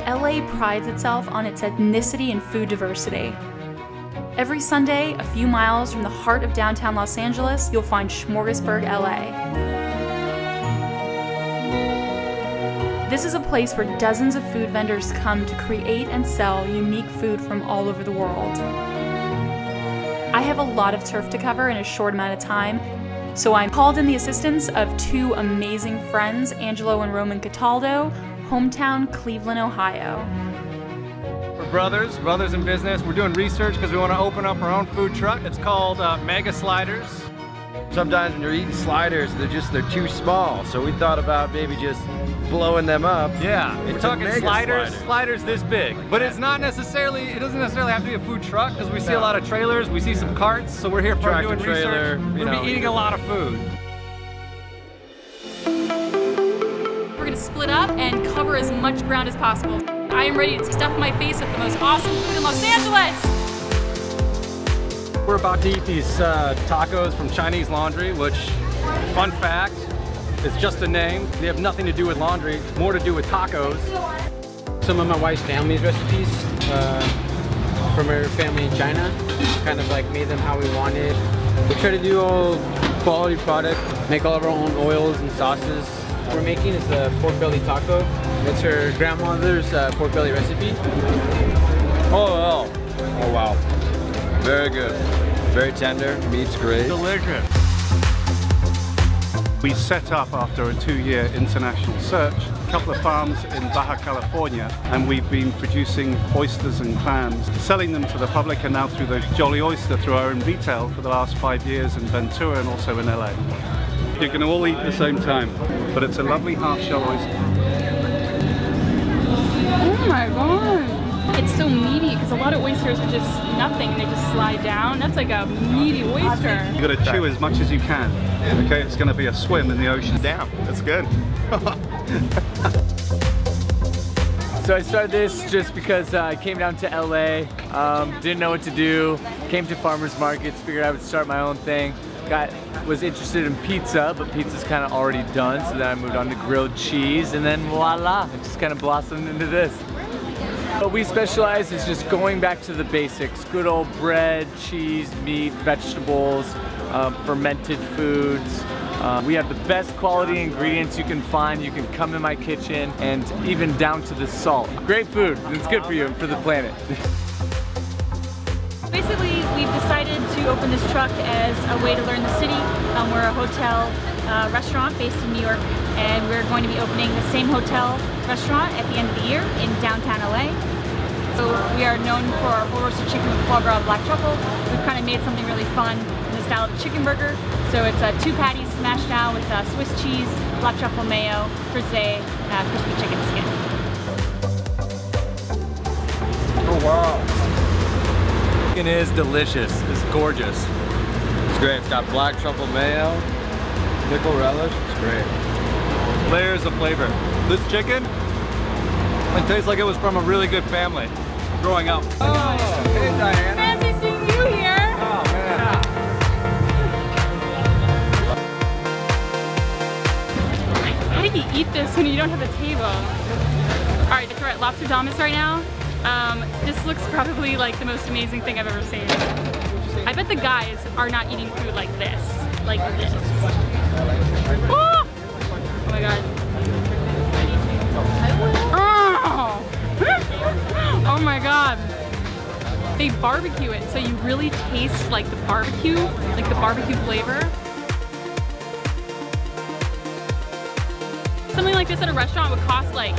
LA prides itself on its ethnicity and food diversity. Every Sunday, a few miles from the heart of downtown Los Angeles, you'll find Smorgasburg, LA. This is a place where dozens of food vendors come to create and sell unique food from all over the world. I have a lot of turf to cover in a short amount of time, so I called in the assistance of two amazing friends, Angelo and Roman Cataldo, hometown Cleveland, Ohio. We're brothers in business. We're doing research because we want to open up our own food truck. It's called Mega Sliders. Sometimes when you're eating sliders, they're too small. So we thought about maybe just blowing them up. Yeah, we're talking sliders this big. But it doesn't necessarily have to be a food truck because we see a lot of trailers, we see some carts, so we're here for doing research. We're gonna be eating a lot of food. We're gonna split up and cover as much ground as possible. I am ready to stuff my face with the most awesome food in Los Angeles! We're about to eat these tacos from Chinese Laundry, which, fun fact, is just a name. They have nothing to do with laundry, more to do with tacos. Some of my wife's family's recipes from her family in China, kind of like made them how we wanted. We try to do all quality product, make all of our own oils and sauces. What we're making is the pork belly taco. It's her grandmother's pork belly recipe. Oh wow. Very good. Very tender, meat's great. Delicious. We set up after a 2-year international search, a couple of farms in Baja California, and we've been producing oysters and clams, selling them to the public and now through the Jolly Oyster through our own retail for the last 5 years in Ventura and also in LA. You can all eat at the same time, but it's a lovely half-shell oyster. Oh my god! It's so meaty because a lot of oysters are just nothing, they just slide down. That's like a meaty oyster. You gotta chew as much as you can. Okay, it's gonna be a swim in the ocean. Damn, that's good. So I started this just because I came down to LA, didn't know what to do, came to farmers markets, figured I would start my own thing. Was interested in pizza, but pizza's kind of already done, so then I moved on to grilled cheese, and then voila, it just kind of blossomed into this. What we specialize is just going back to the basics, good old bread, cheese, meat, vegetables, fermented foods. We have the best quality ingredients you can find. You can come in my kitchen, and even down to the salt. Great food, it's good for you and for the planet. Basically, we've decided to open this truck as a way to learn the city. We're a hotel restaurant based in New York, and we're going to be opening the same hotel restaurant at the end of the year in downtown LA. So we are known for our full roasted chicken with foie gras black truffle. We've kind of made something really fun in the style of a chicken burger. So it's 2 patties smashed down with Swiss cheese, black truffle mayo, frisee, crispy chicken skin. Oh wow. Chicken is delicious. It's gorgeous. It's great. It's got black truffle mayo, pickle relish. It's great. Layers of flavor. This chicken, it tastes like it was from a really good family growing up. Oh, hey Diana. Fancy seeing you here. Oh man. How do you eat this when you don't have a table? All right, that's right. Lobster Thomas right now. This looks probably like the most amazing thing I've ever seen. I bet the guys are not eating food like this. Like this. Oh, oh my god. Oh! Oh my god. They barbecue it, so you really taste like the barbecue flavor. Something like this at a restaurant would cost like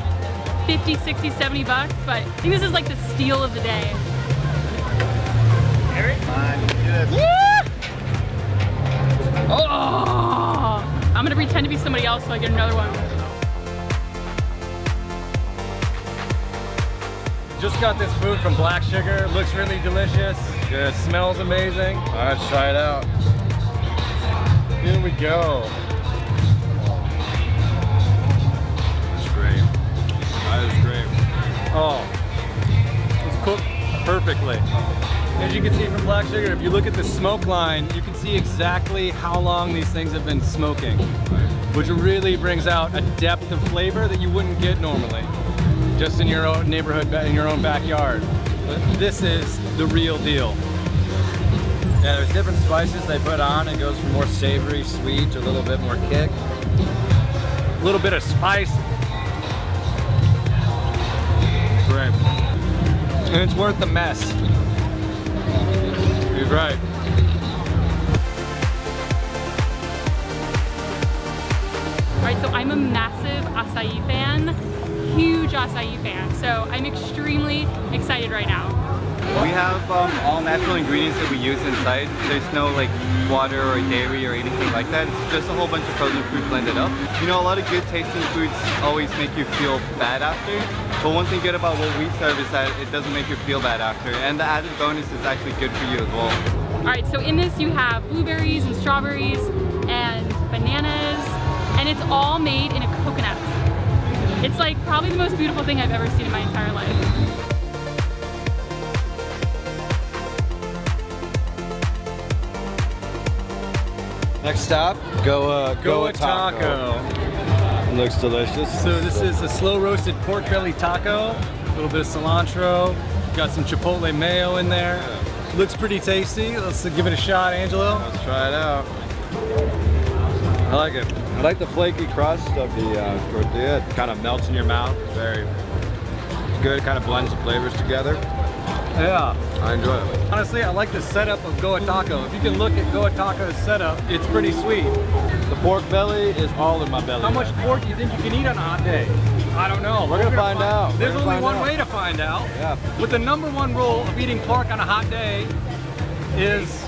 50, 60, 70 bucks, but I think this is like the steal of the day. Eric? Yeah! Oh! I'm gonna pretend to be somebody else so I get another one. Just got this food from Black Sugar. Looks really delicious. It smells amazing. All right, let's try it out. Here we go. black sugar, if you look at the smoke line, you can see exactly how long these things have been smoking, which really brings out a depth of flavor that you wouldn't get normally, just in your own neighborhood, in your own backyard. But this is the real deal. Yeah, there's different spices they put on. It goes from more savory, sweet, to a little bit more kick. A little bit of spice. Great. And it's worth the mess. You're right. Alright, so I'm a massive acai fan, huge acai fan, so I'm extremely excited right now. We have all natural ingredients that we use inside. There's no like water or dairy or anything like that. It's just a whole bunch of frozen fruit blended up. You know, a lot of good tasting foods always make you feel bad after. But one thing good about what we serve is that it doesn't make you feel bad after. And the added bonus is actually good for you as well. Alright, so in this you have blueberries and strawberries and bananas, and it's all made in a coconut. It's like probably the most beautiful thing I've ever seen in my entire life. Next stop, Goa Taco. Looks delicious. So this is a slow roasted pork belly taco, a little bit of cilantro, got some chipotle mayo in there. Looks pretty tasty. Let's give it a shot, Angelo. Let's try it out. I like it. I like the flaky crust of the tortilla. It kind of melts in your mouth. Very good, kind of blends the flavors together. Yeah. I enjoy it. Honestly, I like the setup of Goa Taco. If you can look at Goa Taco's setup, it's pretty sweet. The pork belly is all in my belly. How much pork do you think you can eat on a hot day? I don't know. We're gonna find out. There's only one way to find out. Yeah. But the #1 rule of eating pork on a hot day is...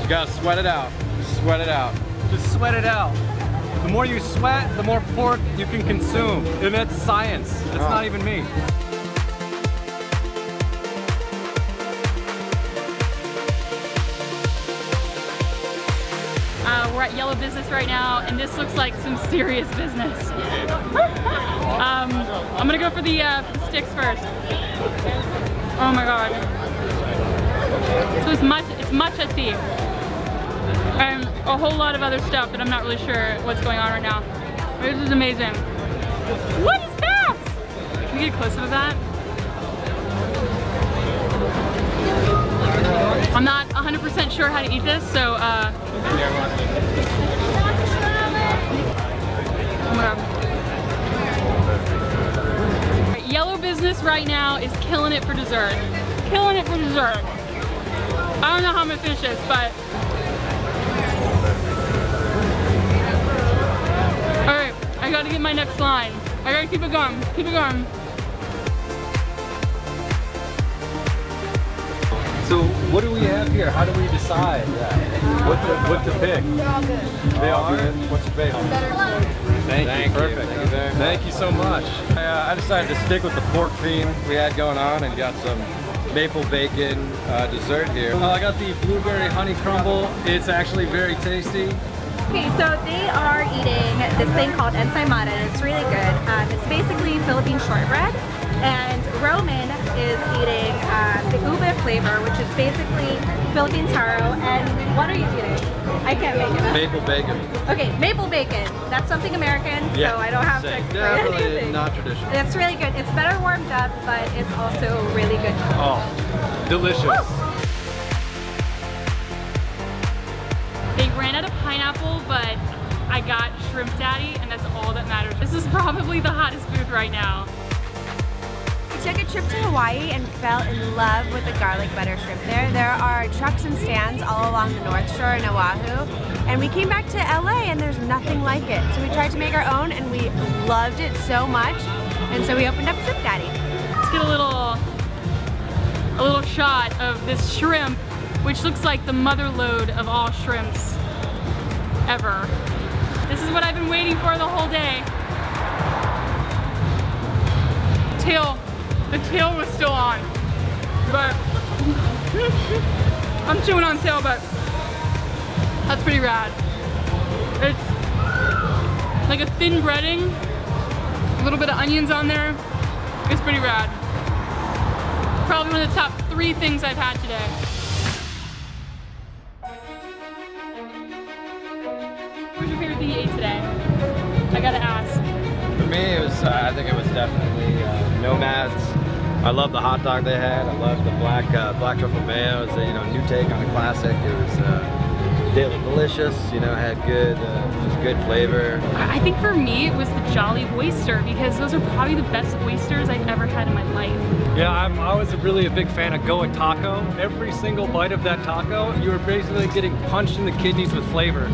You gotta sweat it out. Sweat it out. Just sweat it out. The more you sweat, the more pork you can consume. And that's science. That's not even me. We're at Yellow Business right now, and this looks like some serious business. I'm gonna go for the sticks first. Oh my god. So it's matcha tea. And a whole lot of other stuff that I'm not really sure what's going on right now. This is amazing. What is that? Can we get closer to that? I'm not 100% sure how to eat this, so Yellow Business right now is killing it for dessert. Killing it for dessert. I don't know how I'm gonna finish this, but alright, I gotta get my next line. I gotta keep it going, keep it going. So what do we have here? How do we decide what to pick? They all good. What's your base? Thank you. Perfect. Thank you very much. Thank you so much. I decided to stick with the pork theme we had going on and got some maple bacon dessert here. I got the blueberry honey crumble. It's actually very tasty. Okay, so they are eating this thing called ENSAYMADA, and it's really good. It's basically Philippine shortbread, and Roman is eating the ube flavor, which is basically Philippine taro. And what are you eating? I can't make it up. Maple bacon. Okay, maple bacon. That's something American, Yeah, so I don't have to explain anything. Not traditional. It's really good. It's better warmed up, but it's also really good. Oh, delicious. Woo! They ran out of pineapple, but I got shrimp daddy, and that's all that matters. This is probably the hottest booth right now. We took a trip to Hawaii and fell in love with the garlic butter shrimp there. There are trucks and stands all along the North Shore in Oahu, and we came back to LA and there's nothing like it. So we tried to make our own and we loved it so much, and so we opened up Shrimp Daddy. Let's get a little shot of this shrimp, which looks like the mother lode of all shrimps ever. This is what I've been waiting for the whole day. The tail was still on, but I'm chewing on tail, but that's pretty rad. It's like a thin breading, a little bit of onions on there. It's pretty rad. Probably one of the top 3 things I've had today. I think it was definitely Nomads. I love the hot dog they had. I love the black truffle mayo. It was a new take on a classic. It was delicious. Had just good flavor. I think for me it was the Jolly Oyster, because those are probably the best oysters I've ever had in my life. Yeah, I was really a big fan of Goa Taco. Every single bite of that taco, you were basically getting punched in the kidneys with flavor.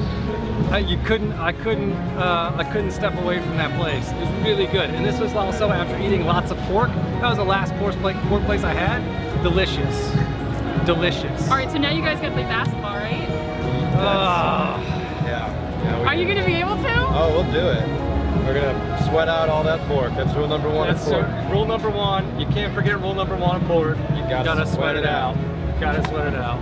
I couldn't step away from that place. It was really good. And this was also after eating lots of pork. That was the last pork place I had. Delicious. Delicious. All right, so now you guys gotta play basketball, right? Yeah. Are you gonna be able to? Oh, we'll do it. We're gonna sweat out all that pork. That's rule number one. That's rule number one. You can't forget rule number one of pork. You gotta sweat it out. Gotta sweat it out.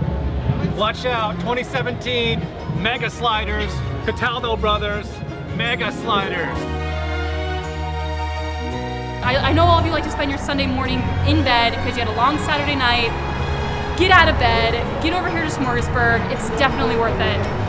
Watch out, 2017 Mega Sliders, Cataldo Brothers, Mega Sliders. I know all of you like to spend your Sunday morning in bed because you had a long Saturday night. Get out of bed, get over here to Smorgasburg. It's definitely worth it.